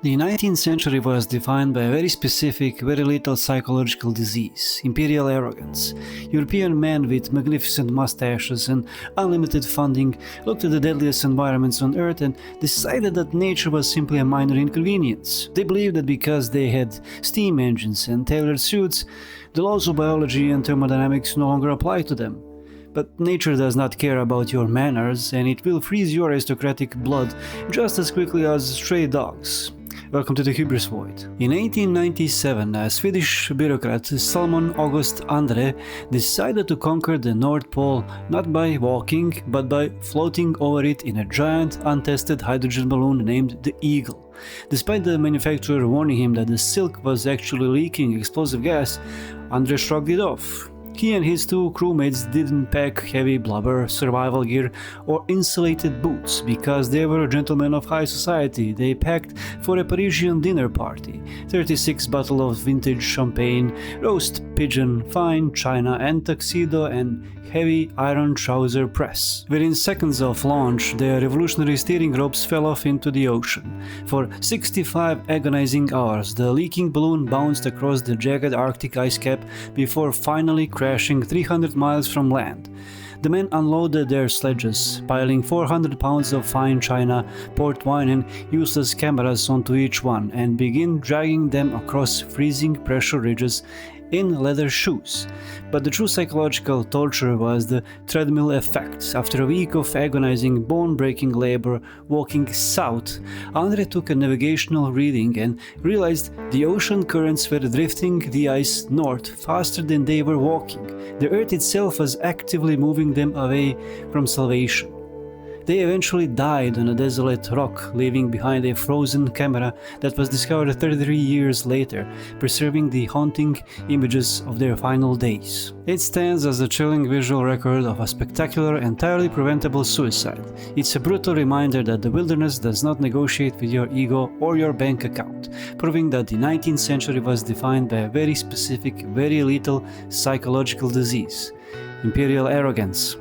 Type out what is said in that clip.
The 19th century was defined by a very specific, very lethal psychological disease, imperial arrogance. European men with magnificent mustaches and unlimited funding looked at the deadliest environments on Earth and decided that nature was simply a minor inconvenience. They believed that because they had steam engines and tailored suits, the laws of biology and thermodynamics no longer apply to them. But nature does not care about your manners, and it will freeze your aristocratic blood just as quickly as stray dogs. Welcome to the Hubris Void. In 1897, a Swedish bureaucrat, Salmon August Andre, decided to conquer the North Pole not by walking, but by floating over it in a giant, untested hydrogen balloon named the Eagle. Despite the manufacturer warning him that the silk was actually leaking explosive gas, Andre shrugged it off. He and his two crewmates didn't pack heavy blubber, survival gear, or insulated boots because they were gentlemen of high society. They packed for a Parisian dinner party: 36 bottles of vintage champagne, roast pigeon, fine china, and tuxedo and heavy iron trouser press. Within seconds of launch, the revolutionary steering ropes fell off into the ocean. For 65 agonizing hours, the leaking balloon bounced across the jagged Arctic ice cap before finally crashing 300 miles from land. The men unloaded their sledges, piling 400 pounds of fine china, port wine and useless cameras onto each one, and began dragging them across freezing pressure ridges in leather shoes. But the true psychological torture was the treadmill effect. After a week of agonizing, bone-breaking labor walking south, Andre took a navigational reading and realized the ocean currents were drifting the ice north faster than they were walking. The Earth itself was actively moving them away from salvation. They eventually died on a desolate rock, leaving behind a frozen camera that was discovered 33 years later, preserving the haunting images of their final days. It stands as a chilling visual record of a spectacular, entirely preventable suicide. It's a brutal reminder that the wilderness does not negotiate with your ego or your bank account, proving that the 19th century was defined by a very specific, very lethal psychological disease: imperial arrogance.